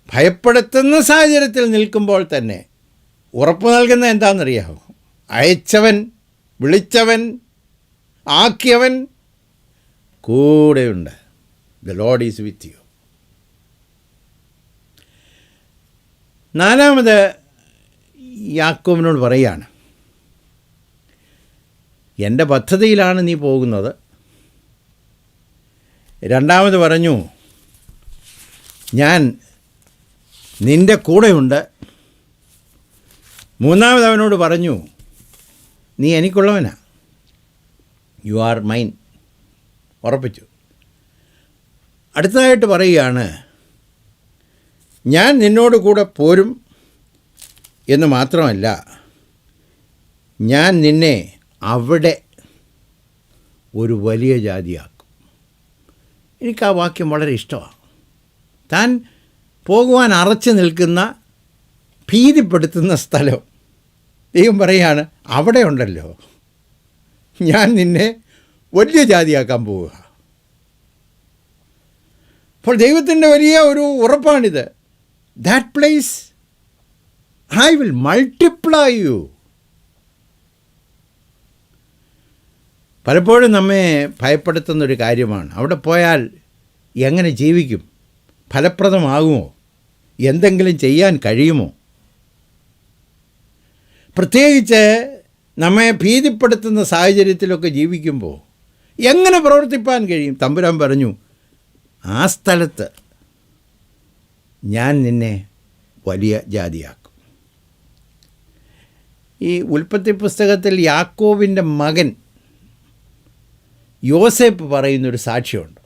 ഭയപ്പെടുത്തുന്ന സാഹചര്യത്തിൽ നിൽക്കുമ്പോൾ തന്നെ ഉറപ്പ് നൽകുന്ന എന്താണെന്നറിയാമോ? അയച്ചവൻ, വിളിച്ചവൻ, ആക്കിയവൻ കൂടെയുണ്ട്. The Lord is with you. നാലാമത് യാക്കോബിനോട് പറയുകയാണ്, എൻ്റെ പദ്ധതിയിലാണ് നീ പോകുന്നത്. രണ്ടാമത് പറഞ്ഞു, ഞാൻ നിൻ്റെ കൂടെയുണ്ട്. മൂന്നാമത് അവനോട് പറഞ്ഞു, നീ എനിക്കുള്ളവനാ, യു ആർ മൈൻ, ഉറപ്പിച്ചു. അടുത്തതായിട്ട് പറയുകയാണ്, ഞാൻ നിന്നോട് കൂടെ പോരും എന്ന് മാത്രമല്ല, ഞാൻ നിന്നെ അവിടെ ഒരു വലിയ ജാതിയാക്കും. എനിക്ക് ആ വാക്യം വളരെ ഇഷ്ടമാണ്. താൻ പോകുവാൻ അറച്ചു നിൽക്കുന്ന, ഭീതിപ്പെടുത്തുന്ന സ്ഥലം ദൈവം പറയുകയാണ്, അവിടെ ഉണ്ടല്ലോ ഞാൻ നിന്നെ വലിയ ജാതിയാക്കാൻ പോവുക. അപ്പോൾ ദൈവത്തിൻ്റെ വലിയ ഒരു ഉറപ്പാണിത്. That place I will multiply you. പലപ്പോഴും നമ്മെ ഭയപ്പെടുത്തുന്നൊരു കാര്യമാണ്, അവിടെ പോയാൽ എങ്ങനെ ജീവിക്കും, ഫലപ്രദമാകുമോ, എന്തെങ്കിലും ചെയ്യാൻ കഴിയുമോ. പ്രത്യേകിച്ച് നമ്മെ ഭീതിപ്പെടുത്തുന്ന സാഹചര്യത്തിലൊക്കെ ജീവിക്കുമ്പോൾ എങ്ങനെ പ്രവർത്തിപ്പാൻ കഴിയും. തമ്പുരാൻ പറഞ്ഞു, ആ സ്ഥലത്ത് ഞാൻ നിന്നെ വലിയ ജാതിയാക്കും. ഈ ഉൽപ്പത്തി പുസ്തകത്തിൽ യാക്കോബിൻ്റെ മകൻ യോസേപ്പ് പറയുന്നൊരു സാക്ഷ്യമുണ്ട്.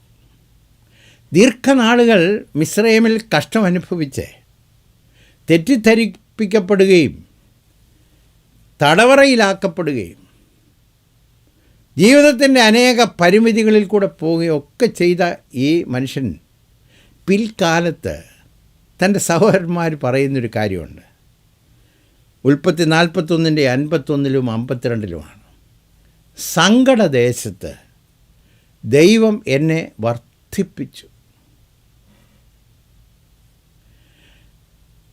ദീർഘനാളുകൾ മിസ്രൈമിൽ കഷ്ടം അനുഭവിച്ച് തെറ്റിദ്ധരിപ്പിക്കപ്പെടുകയും തടവറയിലാക്കപ്പെടുകയും ജീവിതത്തിൻ്റെ അനേക പരിമിതികളിൽ കൂടെ പോവുകയൊക്കെ ചെയ്ത ഈ മനുഷ്യൻ പിൽക്കാലത്ത് തൻ്റെ സഹോദരന്മാർ പറയുന്നൊരു കാര്യമുണ്ട്. ഉൽപ്പത്തി 41 51 52 സങ്കടദേശത്ത് ദൈവം എന്നെ വർദ്ധിപ്പിച്ചു.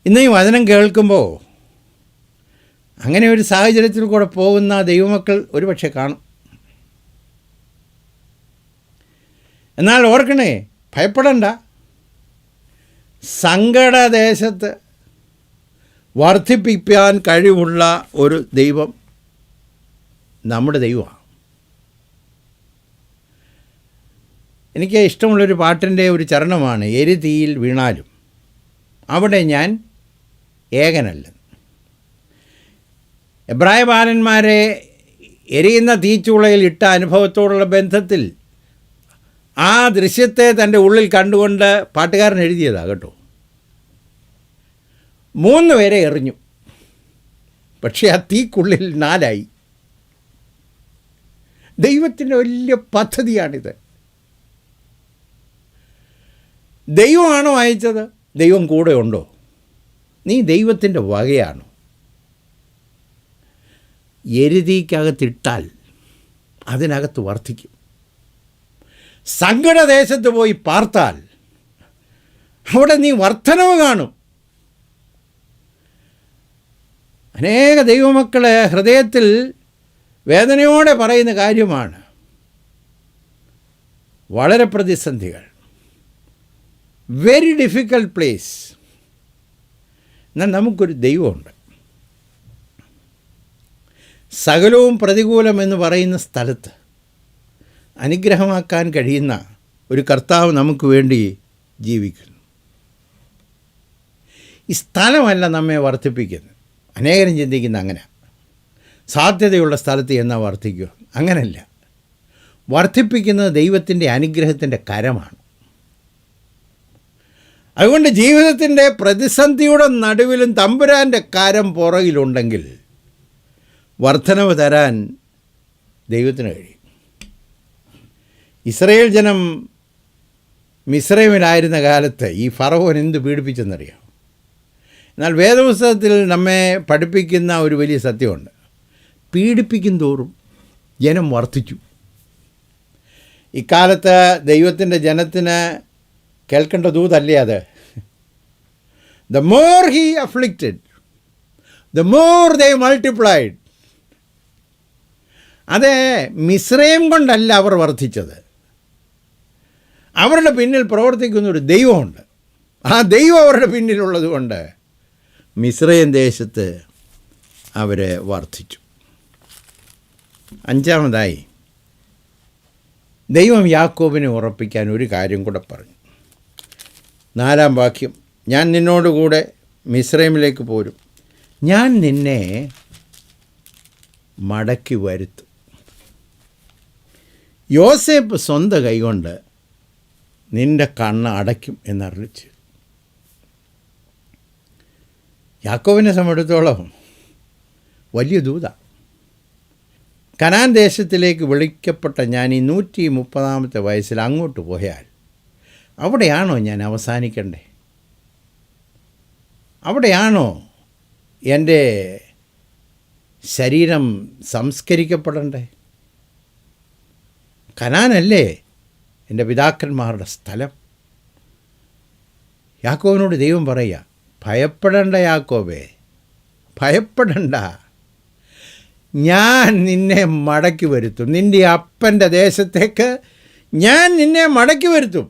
ഇന്ന് ഈ വചനം കേൾക്കുമ്പോൾ അങ്ങനെ ഒരു സാഹചര്യത്തിൽ കൂടെ പോകുന്ന ദൈവമക്കൾ ഒരുപക്ഷെ കാണും. എന്നാൽ ഓർക്കണേ, ഭയപ്പെടണ്ട. സങ്കടദേശത്ത് വർദ്ധിപ്പിക്കാൻ കഴിവുള്ള ഒരു ദൈവം നമ്മുടെ ദൈവമാണ്. എനിക്ക് ഇഷ്ടമുള്ളൊരു പാട്ടിൻ്റെ ഒരു ചരണമാണ്, എരിതീയിൽ വീണാലും അവിടെ ഞാൻ ഏകനല്ല. എബ്രായ ബാലന്മാരെ എരിയുന്ന തീച്ചൂളയിൽ ഇട്ട അനുഭവത്തോടുള്ള ബന്ധത്തിൽ ആ ദൃശ്യത്തെ തൻ്റെ ഉള്ളിൽ കണ്ടുകൊണ്ട് പാട്ടുകാരൻ എഴുതിയതാണ് കേട്ടോ. 3 പേരെ എറിഞ്ഞു, പക്ഷേ ആ തീക്കുള്ളിൽ 4 ദൈവത്തിൻ്റെ വലിയ പദ്ധതിയാണിത്. ദൈവമാണോ അയച്ചത്? ദൈവം കൂടെ ഉണ്ടോ? നീ ദൈവത്തിൻ്റെ വകയാണോ? എരുതിക്കകത്തിട്ടാൽ അതിനകത്ത് വർദ്ധിക്കും. സങ്കടദേശത്ത് പോയി പാർത്താൽ അവിടെ നീ വർധനവ് കാണും. അനേക ദൈവമക്കളെ ഹൃദയത്തിൽ വേദനയോടെ പറയുന്ന കാര്യമാണ്. വളരെ പ്രതിസന്ധികൾ, വെരി ഡിഫിക്കൽട്ട് പ്ലേസ്. എന്നാൽ നമുക്കൊരു ദൈവമുണ്ട്. സകലവും പ്രതികൂലമെന്ന് പറയുന്ന സ്ഥലത്ത് അനുഗ്രഹമാക്കാൻ കഴിയുന്ന ഒരു കർത്താവ് നമുക്ക് വേണ്ടി ജീവിക്കുന്നു. ഈ സ്ഥലമല്ല നമ്മെ വർദ്ധിപ്പിക്കുന്നത്. അനേകരും ചിന്തിക്കുന്ന അങ്ങനെ, സാധ്യതയുള്ള സ്ഥലത്ത് എന്നാ വർദ്ധിക്കുക. അങ്ങനല്ല. വർദ്ധിപ്പിക്കുന്നത് ദൈവത്തിൻ്റെ അനുഗ്രഹത്തിൻ്റെ കരമാണ്. അതുകൊണ്ട് ജീവിതത്തിൻ്റെ പ്രതിസന്ധിയുടെ നടുവിലും തമ്പുരാൻ്റെ കരം പുറകിലുണ്ടെങ്കിൽ വർധനവ് തരാൻ ദൈവത്തിന് കഴിയും. ഇസ്രായേൽ ജനം മിസ്രൈമിലായിരുന്ന കാലത്ത് ഈ ഫറവോൻ എന്ത് പീഡിപ്പിച്ചെന്നറിയാം. എന്നാൽ വേദപുസ്തകത്തിൽ നമ്മെ പഠിപ്പിക്കുന്ന ഒരു വലിയ സത്യമുണ്ട്. പീഡിപ്പിക്കും തോറും ജനം വർദ്ധിച്ചു. ഇക്കാലത്ത് ദൈവത്തിൻ്റെ ജനത്തിന് കേൾക്കേണ്ട ദൂതല്ലേ അത്. The more he afflicted, the more they multiplied. അത് മിസ്രൈം കൊണ്ടല്ല അവർ വർദ്ധിച്ചത്. അവരുടെ പിന്നിൽ പ്രവർത്തിക്കുന്നൊരു ദൈവമുണ്ട്. ആ ദൈവം അവരുടെ പിന്നിലുള്ളത് കൊണ്ട് മിസ്രയീം ദേശത്ത് അവർ വർദ്ധിച്ചു. അഞ്ചാമതായി ദൈവം യാക്കോബിനെ ഉറപ്പിക്കാൻ ഒരു കാര്യം കൂടെ പറഞ്ഞു. 4-ാം വാക്യം, ഞാൻ നിന്നോടുകൂടെ മിസ്രയീമിലേക്ക് പോരും, ഞാൻ നിന്നെ മടക്കി വരുത്തും. യോസേപ്പ് സ്വന്തം കൈകൊണ്ട് നിൻ്റെ കണ്ണ് അടയ്ക്കും എന്നറിയിച്ചു. യാക്കോബിനെ സംബന്ധിച്ചിടത്തോളം വലിയ ദൂത. കനാൻ ദേശത്തിലേക്ക് വിളിക്കപ്പെട്ട ഞാൻ ഈ 130-ാമത്തെ വയസ്സിൽ അങ്ങോട്ട് പോയാൽ അവിടെയാണോ ഞാൻ അവസാനിക്കണ്ടേ? അവിടെയാണോ എൻ്റെ ശരീരം സംസ്കരിക്കപ്പെടണ്ടേ? കനാനല്ലേ എൻ്റെ പിതാക്കന്മാരുടെ സ്ഥലം. യാക്കോബിനോട് ദൈവം പറയുക, ഭയപ്പെടണ്ട യാക്കോബേ, ഭയപ്പെടണ്ട, ഞാൻ നിന്നെ മടക്കി വരുത്തും. നിൻ്റെ അപ്പൻ്റെ ദേശത്തേക്ക് ഞാൻ നിന്നെ മടക്കി വരുത്തും.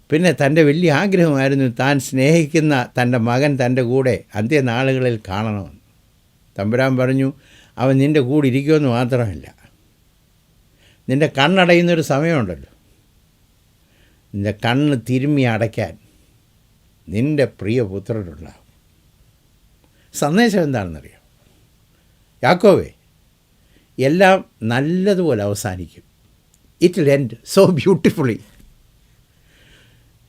പിന്നെ തൻ്റെ വലിയ ആഗ്രഹമായിരുന്നു താൻ സ്നേഹിക്കുന്ന തൻ്റെ മകൻ തൻ്റെ കൂടെ അന്ത്യനാളുകളിൽ കാണണമെന്ന്. തമ്പുരാൻ പറഞ്ഞു, അവൻ നിൻ്റെ കൂടെ ഇരിക്കുമെന്ന് മാത്രമല്ല, നിൻ്റെ കണ്ണടയുന്നൊരു സമയമുണ്ടല്ലോ, നിൻ്റെ കണ്ണ് തിരുമ്മി അടയ്ക്കാൻ നിൻ്റെ പ്രിയപുത്രനുണ്ടാകും. സന്ദേശം എന്താണെന്നറിയാം? യാക്കോവേ, എല്ലാം നല്ലതുപോലെ അവസാനിക്കും. It will end so beautifully,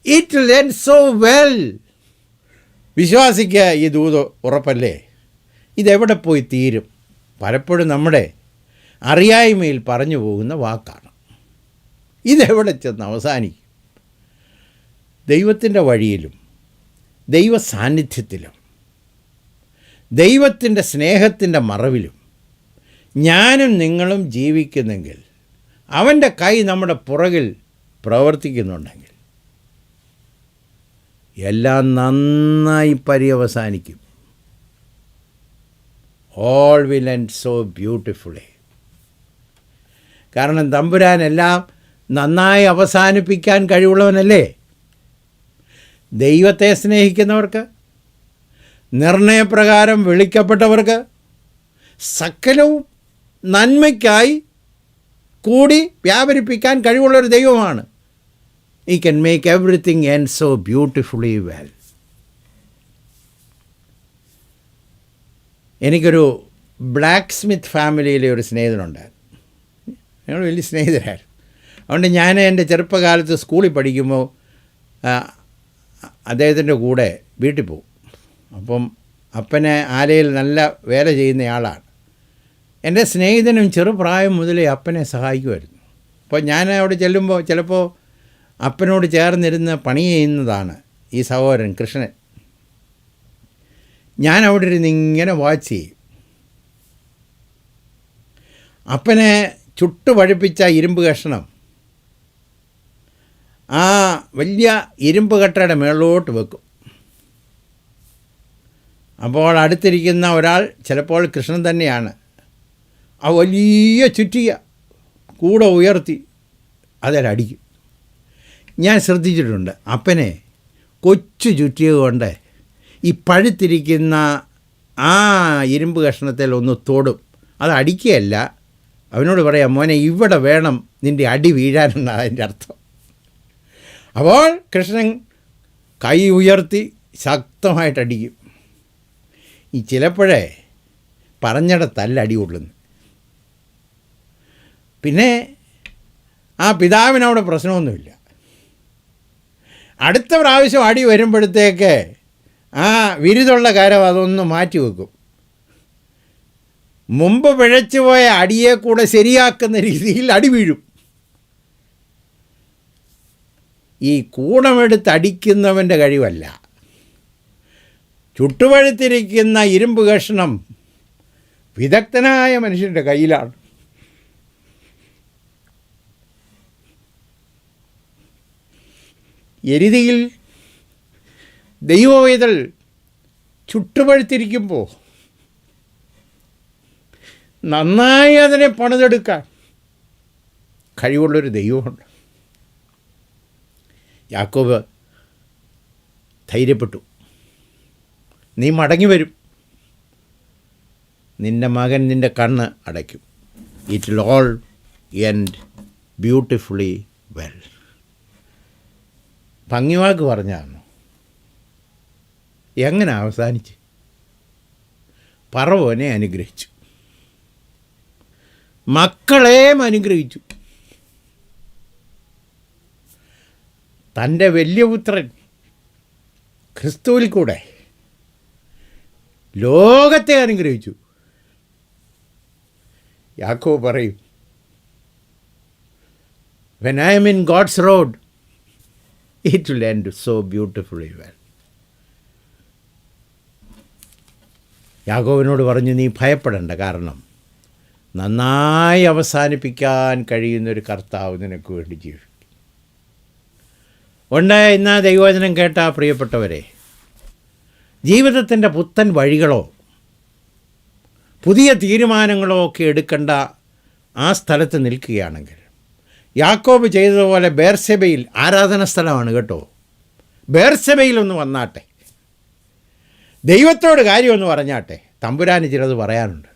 it will end so well. വിശ്വാസിക്ക് ഈ ദൂത് ഉറപ്പല്ലേ? ഇതെവിടെ പോയി തീരും? പലപ്പോഴും നമ്മുടെ അറിയായ്മയിൽ പറഞ്ഞു പോകുന്ന വാക്കാണ്. ഇതെവിടെ ചെന്ന് അവസാനിക്കും? ദൈവത്തിൻ്റെ വഴിയിലും ദൈവ സാന്നിധ്യത്തിലും ദൈവത്തിൻ്റെ സ്നേഹത്തിൻ്റെ മറവിലും ഞാനും നിങ്ങളും ജീവിക്കുന്നെങ്കിൽ, അവൻ്റെ കൈ നമ്മുടെ പുറകിൽ പ്രവർത്തിക്കുന്നുണ്ടെങ്കിൽ, എല്ലാം നന്നായി പര്യവസാനിക്കും. All will end so beautifully. കാരണം തമ്പുരാൻ എല്ലാം നന്നായി അവസാനിപ്പിക്കാൻ കഴിവുള്ളവനല്ലേ. ദൈവത്തെ സ്നേഹിക്കുന്നവർക്ക്, നിർണയപ്രകാരം വിളിക്കപ്പെട്ടവർക്ക് സകലവും നന്മയ്ക്കായി കൂടി വ്യാപരിപ്പിക്കാൻ കഴിവുള്ളൊരു ദൈവമാണ്. He can make everything end so beautifully well. എനിക്കൊരു ബ്ലാക്ക് സ്മിത്ത് ഫാമിലിയിലെ ഒരു സ്നേഹിതനുണ്ടായിരുന്നു. ഞങ്ങൾ വലിയ സ്നേഹിതരായിരുന്നു. അതുകൊണ്ട് ഞാൻ എൻ്റെ ചെറുപ്പകാലത്ത് സ്കൂളിൽ പഠിക്കുമ്പോൾ അദ്ദേഹത്തിൻ്റെ കൂടെ വീട്ടിൽ പോകും. അപ്പം അപ്പനെ ആലയിൽ നല്ല വേല ചെയ്യുന്നയാളാണ്. എൻ്റെ സ്നേഹിതനും ചെറുപ്രായം മുതലേ അപ്പനെ സഹായിക്കുമായിരുന്നു. അപ്പോൾ ഞാൻ അവിടെ ചെല്ലുമ്പോൾ ചിലപ്പോൾ അപ്പനോട് ചേർന്നിരുന്ന് പണി ചെയ്യുന്നതാണ് ഈ സഹോദരൻ കൃഷ്ണൻ. ഞാൻ അവിടെ ഇരുന്ന് ഇങ്ങനെ വാച്ച് ചെയ്യും. അപ്പനെ ചുട്ടു പഴുപ്പിച്ച ഇരുമ്പ് കഷ്ണം ആ വലിയ ഇരുമ്പ് കട്ടയുടെ മുകളിലോട്ട് വെക്കും. അപ്പോൾ അടുത്തിരിക്കുന്ന ഒരാൾ, ചിലപ്പോൾ കൃഷ്ണൻ തന്നെയാണ്, ആ വലിയ ചുറ്റിക കൂടെ ഉയർത്തി അതിലടിക്കും. ഞാൻ ശ്രദ്ധിച്ചിട്ടുണ്ട്, അപ്പനെ കൊച്ചു ചുറ്റിക കൊണ്ട് ഈ പഴുത്തിരിക്കുന്ന ആ ഇരുമ്പ് കഷ്ണത്തിൽ ഒന്ന് തൊടും. അത് അടിക്കുകയല്ല, അവനോട് പറയാം, മോനെ ഇവിടെ വേണം നിൻ്റെ അടി വീഴാനെന്നാണ് അതിൻ്റെ അർത്ഥം. അപ്പോൾ കൃഷ്ണൻ കൈ ഉയർത്തി ശക്തമായിട്ടടിക്കും. ഈ ചിലപ്പോഴേ പറഞ്ഞിടത്തല്ല അടി കൊള്ളുന്നു. പിന്നെ ആ പിതാവിനവിടെ പ്രശ്നമൊന്നുമില്ല. അടുത്ത പ്രാവശ്യം അടി വരുമ്പോഴത്തേക്ക് ആ വിരുതുള്ള കാര്യം അതൊന്ന് മാറ്റി വെക്കും. മുമ്പ് പിഴച്ചുപോയ അടിയെ കൂടെ ശരിയാക്കുന്ന രീതിയിൽ അടി വീഴും. ഈ കൂടമെടുത്ത് അടിക്കുന്നവൻ്റെ കഴിവല്ല, ചുട്ടുപഴുത്തിരിക്കുന്ന ഇരുമ്പ് കഷ്ണം വിദഗ്ധനായ മനുഷ്യൻ്റെ കയ്യിലാണ്. എരുതിയിൽ ദൈവവേദൽ ചുട്ടുപഴുത്തിരിക്കുമ്പോൾ നന്നായി അതിനെ പണിതെടുക്കാൻ കഴിവുള്ളൊരു ദൈവമുണ്ട്. യാക്കോബ് ധൈര്യപ്പെട്ടു. നീ മടങ്ങി വരും. നിൻ്റെ മകൻ നിൻ്റെ കണ്ണ് അടയ്ക്കും. It will all end beautifully well. ഭംഗിവാക്ക് പറഞ്ഞാണ്. എങ്ങനെ അവസാനിച്ച്? ഫറവോനെ അനുഗ്രഹിച്ചു, മക്കളെയും അനുഗ്രഹിച്ചു. തൻ്റെ വലിയ പുത്രൻ ക്രിസ്തുവിൽ കൂടെ ലോകത്തെ അനുഗ്രഹിച്ചു. യാക്കോബ് പറയും, when I am in God's road, it will end so beautifully well. യാക്കോബിനോട് പറഞ്ഞു, നീ ഭയപ്പെടേണ്ട, കാരണം നന്നായി അവസാനിപ്പിക്കാൻ കഴിയുന്നൊരു കർത്താവ് നിനക്ക് വേണ്ടി ജീവിക്കും. ഇന്ന് ദൈവവചനം കേട്ട പ്രിയപ്പെട്ടവരെ, ജീവിതത്തിൻ്റെ പുത്തൻ വഴികളോ പുതിയ തീരുമാനങ്ങളോ ഒക്കെ എടുക്കേണ്ട ആ സ്ഥലത്ത് നിൽക്കുകയാണെങ്കിൽ, യാക്കോബ് ചെയ്തതുപോലെ ബേർശെബയിൽ, ആരാധന സ്ഥലമാണ് കേട്ടോ, ബേർശെബയിലൊന്ന് വന്നാട്ടെ, ദൈവത്തോട് കാര്യമൊന്ന് പറഞ്ഞാട്ടെ. തമ്പുരാന് ചിലത് പറയാനുണ്ട്.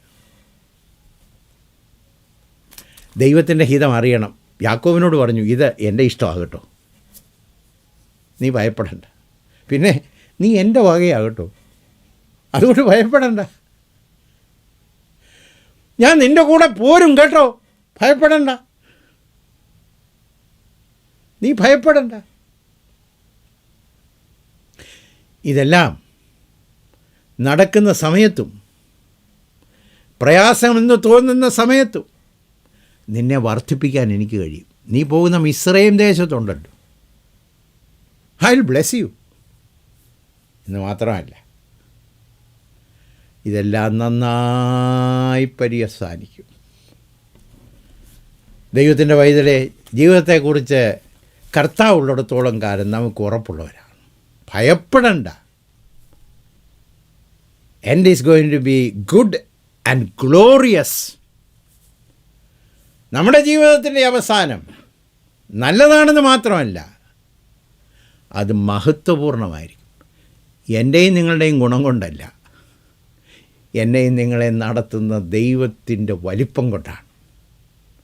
ദൈവത്തിൻ്റെ ഹിതം അറിയണം. യാക്കോബിനോട് പറഞ്ഞു, ഇത് എൻ്റെ ഇഷ്ടമാകട്ടോ, നീ ഭയപ്പെടണ്ട. പിന്നെ നീ എൻ്റെ വകയാകട്ടോ, അതുകൊണ്ട് ഭയപ്പെടണ്ട. ഞാൻ നിൻ്റെ കൂടെ പോരും കേട്ടോ, ഭയപ്പെടണ്ട, നീ ഭയപ്പെടണ്ട. ഇതെല്ലാം നടക്കുന്ന സമയത്തും പ്രയാസമെന്ന് തോന്നുന്ന സമയത്തും നിന്നെ വർദ്ധിപ്പിക്കാൻ എനിക്ക് കഴിയും. നീ പോകുന്ന മിസ്രയീം ദേശത്തുണ്ടല്ലോ, ഐ വിൽ ബ്ലെസ് യു എന്ന് മാത്രമല്ല, ഇതെല്ലാം നന്നായി പര്യവസാനിക്കും. ദൈവത്തിൻ്റെ പൈതലെ, ജീവിതത്തെക്കുറിച്ച് കർത്താവുള്ളിടത്തോളം കാലം നമുക്ക് ഉറപ്പുള്ളവരാണ്. ഭയപ്പെടണ്ട. End is going to be good and glorious. നമ്മുടെ ജീവിതത്തിൻ്റെ അവസാനം നല്ലതാണെന്ന് മാത്രമല്ല, അത് മഹത്വപൂർണ്ണമായിരിക്കും. എൻ്റെയും നിങ്ങളുടെയും ഗുണം കൊണ്ടല്ല, എന്നെയും നിങ്ങളെ നടത്തുന്ന ദൈവത്തിൻ്റെ വലിപ്പം കൊണ്ടാണ്.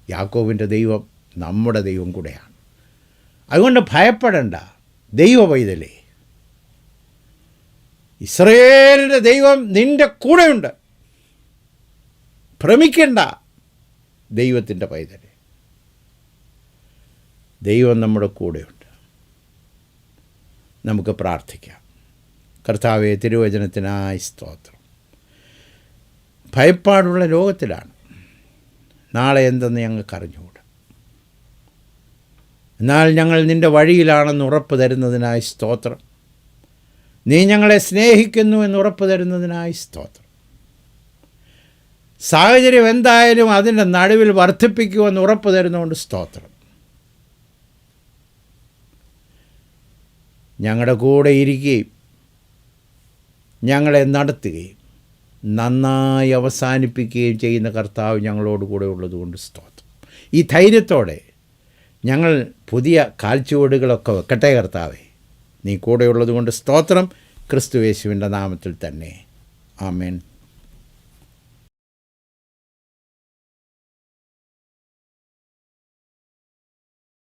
യാക്കോബിൻ്റെ ദൈവം നമ്മുടെ ദൈവം കൂടെയാണ്. അതുകൊണ്ട് ഭയപ്പെടേണ്ട ദൈവ പൈതലേ. ഇസ്രായേലിൻ്റെ ദൈവം നിൻ്റെ കൂടെയുണ്ട്. ഭ്രമിക്കേണ്ട ദൈവത്തിൻ്റെ പൈതലേ. ദൈവം നമ്മുടെ കൂടെയുണ്ട്. നമുക്ക് പ്രാർത്ഥിക്കാം. കർത്താവേ, തിരുവചനത്തിനായി സ്തോത്രം. ഭയപ്പാടുള്ള ലോകത്തിലാണ്. നാളെ എന്തെന്ന് ഞങ്ങൾക്ക് അറിഞ്ഞുകൂടാ. എന്നാൽ ഞങ്ങൾ നിൻ്റെ വഴിയിലാണെന്ന് ഉറപ്പ് തരുന്നതിനായി സ്തോത്രം. നീ ഞങ്ങളെ സ്നേഹിക്കുന്നു എന്ന് ഉറപ്പ് തരുന്നതിനായി സ്തോത്രം. സാഹചര്യം എന്തായാലും അതിൻ്റെ നടുവിൽ വർദ്ധിപ്പിക്കുമെന്ന് ഉറപ്പ് തരുന്നതുകൊണ്ട് സ്തോത്രം. ഞങ്ങളുടെ കൂടെ ഇരിക്കുകയും ഞങ്ങളെ നടത്തുകയും നന്നായി അവസാനിപ്പിക്കുകയും ചെയ്യുന്ന കർത്താവ് ഞങ്ങളോട് കൂടെ ഉള്ളതുകൊണ്ട് സ്തോത്രം. ഈ ധൈര്യത്തോടെ ഞങ്ങൾ പുതിയ കാൽച്ചുവടുകളൊക്കെ വെക്കട്ടെ കർത്താവേ. നീ കൂടെയുള്ളത് കൊണ്ട് സ്തോത്രം. ക്രിസ്തുയേശുവിൻ്റെ നാമത്തിൽ തന്നെ. ആമേൻ.